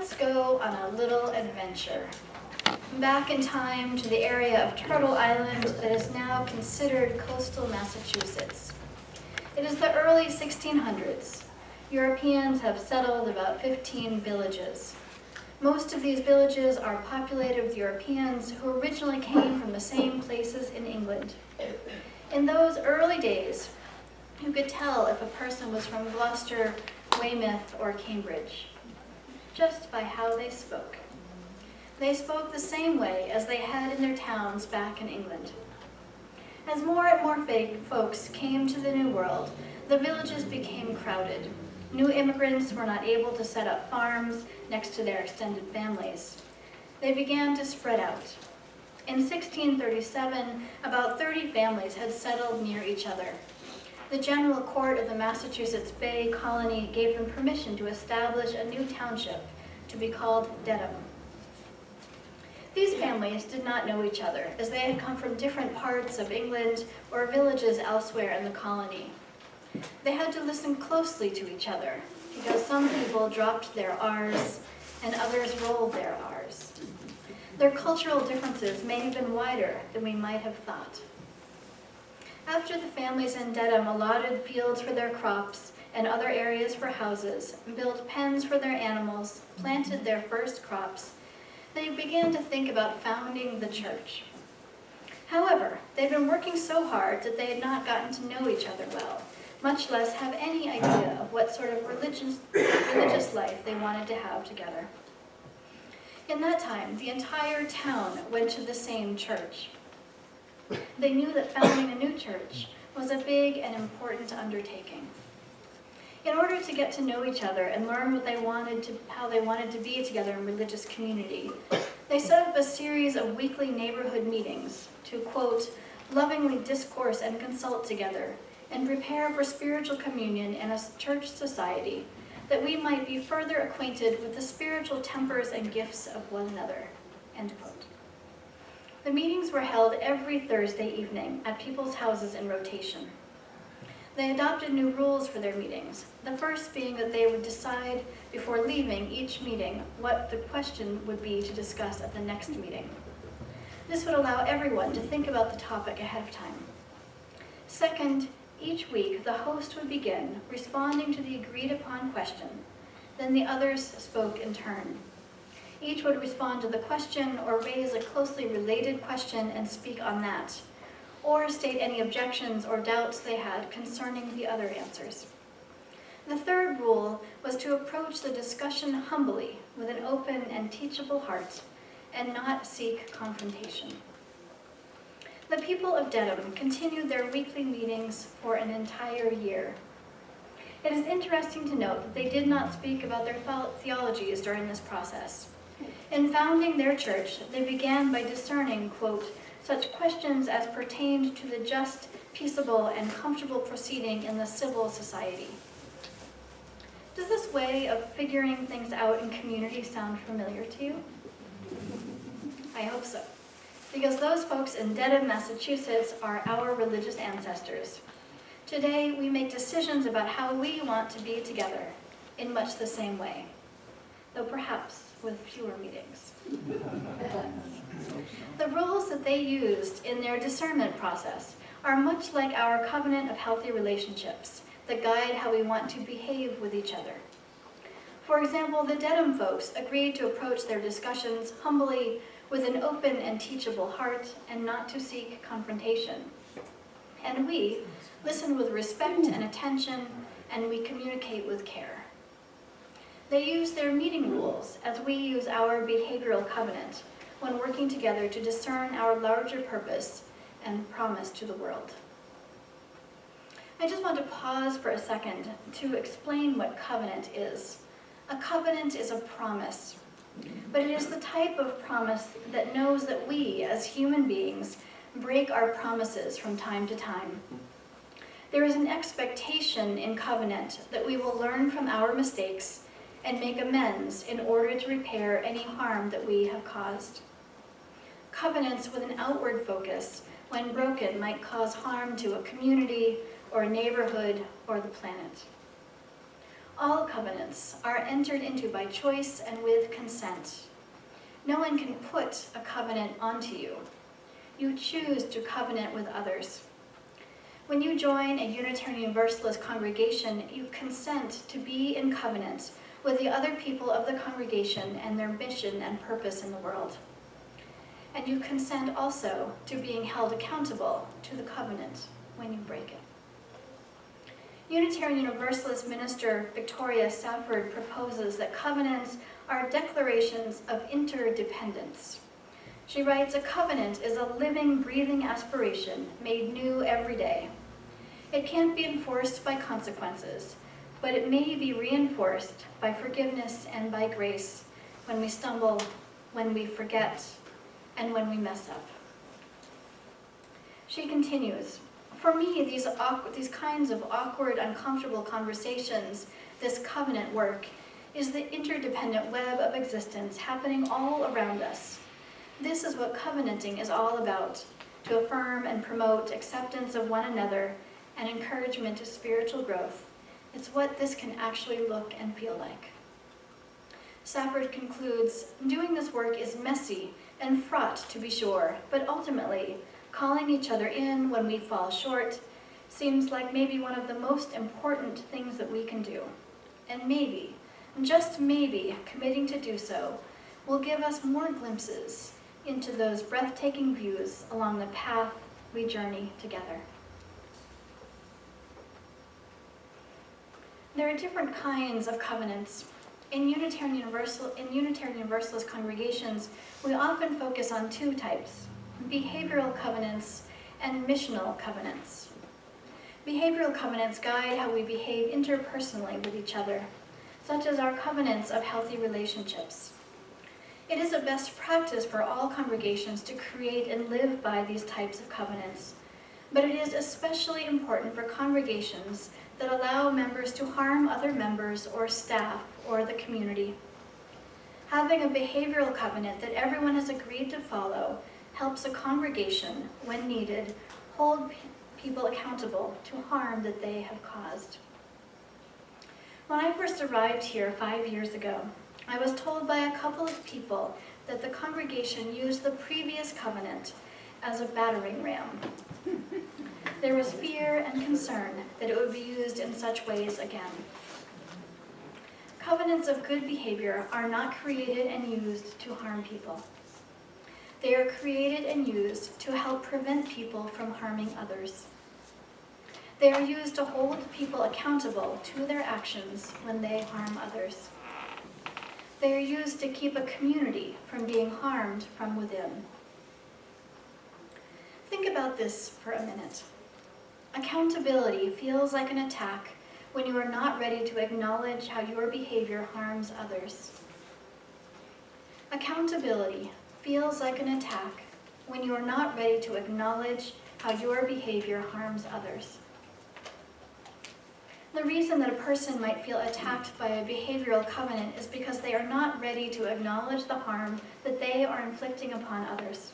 Let's go on a little adventure. Back in time to the area of Turtle Island that is now considered coastal Massachusetts. It is the early 1600s. Europeans have settled about 15 villages. Most of these villages are populated with Europeans who originally came from the same places in England. In those early days, you could tell if a person was from Gloucester, Weymouth, or Cambridge, just by how they spoke. They spoke the same way as they had in their towns back in England. As more and more folks came to the New World, the villages became crowded. New immigrants were not able to set up farms next to their extended families. They began to spread out. In 1637, about 30 families had settled near each other. The General Court of the Massachusetts Bay Colony gave them permission to establish a new township to be called Dedham. These families did not know each other, as they had come from different parts of England or villages elsewhere in the colony. They had to listen closely to each other, because some people dropped their R's and others rolled their R's. Their cultural differences may have been wider than we might have thought. After the families in Dedham allotted fields for their crops and other areas for houses, built pens for their animals, planted their first crops, they began to think about founding the church. However, they'd been working so hard that they had not gotten to know each other well, much less have any idea of what sort of religious life they wanted to have together. In that time, the entire town went to the same church. They knew that founding a new church was a big and important undertaking. In order to get to know each other and learn how they wanted to be together in religious community, they set up a series of weekly neighborhood meetings to, quote, lovingly discourse and consult together and prepare for spiritual communion in a church society, that we might be further acquainted with the spiritual tempers and gifts of one another, end quote. The meetings were held every Thursday evening at people's houses in rotation. They adopted new rules for their meetings, the first being that they would decide before leaving each meeting what the question would be to discuss at the next meeting. This would allow everyone to think about the topic ahead of time. Second, each week the host would begin responding to the agreed upon question. Then the others spoke in turn. Each would respond to the question or raise a closely related question and speak on that, or state any objections or doubts they had concerning the other answers. The third rule was to approach the discussion humbly with an open and teachable heart and not seek confrontation. The people of Dedham continued their weekly meetings for an entire year. It is interesting to note that they did not speak about their theologies during this process. In founding their church, they began by discerning, quote, such questions as pertained to the just, peaceable, and comfortable proceeding in the civil society. Does this way of figuring things out in community sound familiar to you? I hope so, because those folks in Dedham, Massachusetts are our religious ancestors. Today, we make decisions about how we want to be together in much the same way, though perhaps with fewer meetings. The rules that they used in their discernment process are much like our covenant of healthy relationships that guide how we want to behave with each other. For example, the Dedham folks agreed to approach their discussions humbly with an open and teachable heart and not to seek confrontation. And we listen with respect and attention, and we communicate with care. They use their meeting rules as we use our behavioral covenant when working together to discern our larger purpose and promise to the world. I just want to pause for a second to explain what covenant is. A covenant is a promise, but it is the type of promise that knows that we, as human beings, break our promises from time to time. There is an expectation in covenant that we will learn from our mistakes and make amends in order to repair any harm that we have caused. Covenants with an outward focus, when broken, might cause harm to a community or a neighborhood or the planet. All covenants are entered into by choice and with consent. No one can put a covenant onto you. You choose to covenant with others. When you join a Unitarian Universalist congregation, you consent to be in covenant with the other people of the congregation and their mission and purpose in the world. And you consent also to being held accountable to the covenant when you break it. Unitarian Universalist minister Victoria Safford proposes that covenants are declarations of interdependence. She writes, "A covenant is a living, breathing aspiration made new every day. It can't be enforced by consequences, but it may be reinforced by forgiveness and by grace when we stumble, when we forget, and when we mess up." She continues, "For me, these kinds of awkward, uncomfortable conversations, this covenant work, is the interdependent web of existence happening all around us. This is what covenanting is all about, to affirm and promote acceptance of one another and encouragement to spiritual growth. It's what this can actually look and feel like." Safford concludes, "Doing this work is messy and fraught, to be sure, but ultimately, calling each other in when we fall short seems like maybe one of the most important things that we can do. And maybe, just maybe, committing to do so will give us more glimpses into those breathtaking views along the path we journey together." There are different kinds of covenants. In Unitarian Universalist congregations, we often focus on two types: behavioral covenants and missional covenants. Behavioral covenants guide how we behave interpersonally with each other, such as our covenants of healthy relationships. It is a best practice for all congregations to create and live by these types of covenants, but it is especially important for congregations that allow members to harm other members or staff or the community. Having a behavioral covenant that everyone has agreed to follow helps a congregation, when needed, hold people accountable to harm that they have caused. When I first arrived here 5 years ago, I was told by a couple of people that the congregation used the previous covenant as a battering ram. There was fear and concern that it would be used in such ways again. Covenants of good behavior are not created and used to harm people. They are created and used to help prevent people from harming others. They are used to hold people accountable to their actions when they harm others. They are used to keep a community from being harmed from within. Think about this for a minute. Accountability feels like an attack when you are not ready to acknowledge how your behavior harms others. Accountability feels like an attack when you are not ready to acknowledge how your behavior harms others. The reason that a person might feel attacked by a behavioral covenant is because they are not ready to acknowledge the harm that they are inflicting upon others.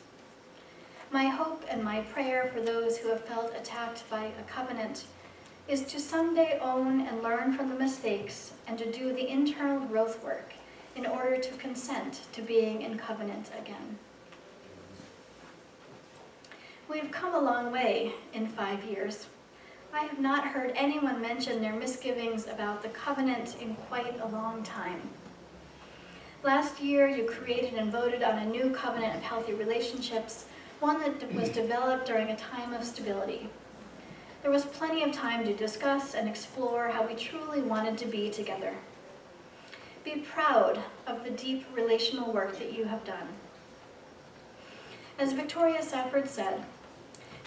My hope and my prayer for those who have felt attacked by a covenant is to someday own and learn from the mistakes and to do the internal growth work in order to consent to being in covenant again. We've come a long way in 5 years. I have not heard anyone mention their misgivings about the covenant in quite a long time. Last year, you created and voted on a new covenant of healthy relationships, one that was developed during a time of stability. There was plenty of time to discuss and explore how we truly wanted to be together. Be proud of the deep relational work that you have done. As Victoria Safford said,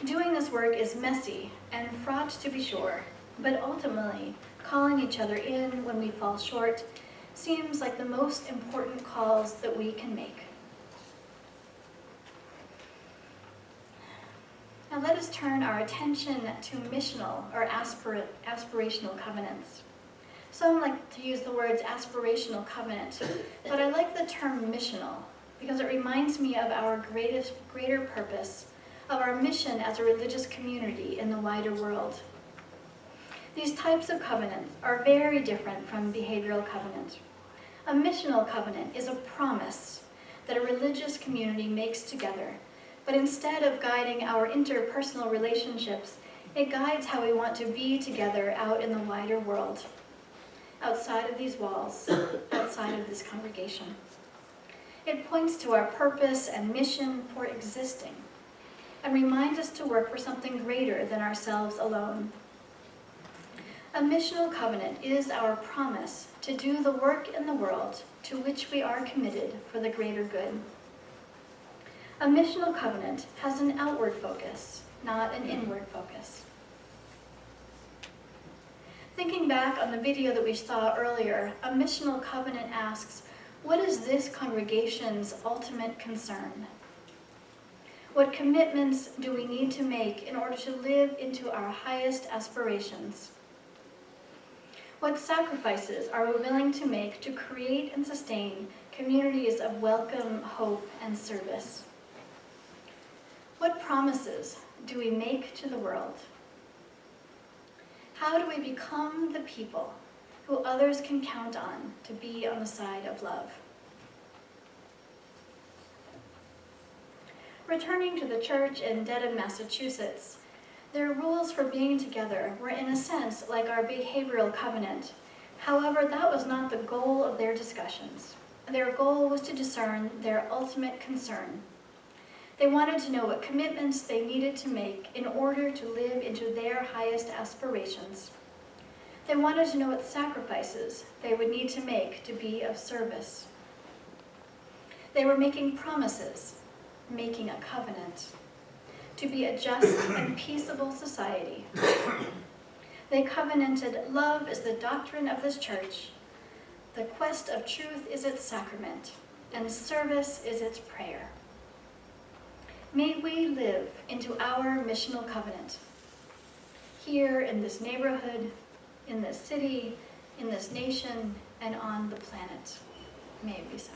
doing this work is messy and fraught, to be sure, but ultimately, calling each other in when we fall short seems like the most important calls that we can make. Now let us turn our attention to missional or aspirational covenants. Some like to use the words aspirational covenant, but I like the term missional because it reminds me of our greater purpose, of our mission as a religious community in the wider world. These types of covenants are very different from behavioral covenant. A missional covenant is a promise that a religious community makes together, but instead of guiding our interpersonal relationships, it guides how we want to be together out in the wider world, outside of these walls, outside of this congregation. It points to our purpose and mission for existing, and reminds us to work for something greater than ourselves alone. A missional covenant is our promise to do the work in the world to which we are committed for the greater good. A missional covenant has an outward focus, not an inward focus. Thinking back on the video that we saw earlier, a missional covenant asks, what is this congregation's ultimate concern? What commitments do we need to make in order to live into our highest aspirations? What sacrifices are we willing to make to create and sustain communities of welcome, hope, and service? What promises do we make to the world? How do we become the people who others can count on to be on the side of love? Returning to the church in Dedham, Massachusetts, their rules for being together were in a sense like our behavioral covenant. However, that was not the goal of their discussions. Their goal was to discern their ultimate concern. They wanted to know what commitments they needed to make in order to live into their highest aspirations. They wanted to know what sacrifices they would need to make to be of service. They were making promises, making a covenant, to be a just and peaceable society. They covenanted, love is the doctrine of this church, the quest of truth is its sacrament, and service is its prayer. May we live into our missional covenant, here in this neighborhood, in this city, in this nation, and on the planet. May it be so.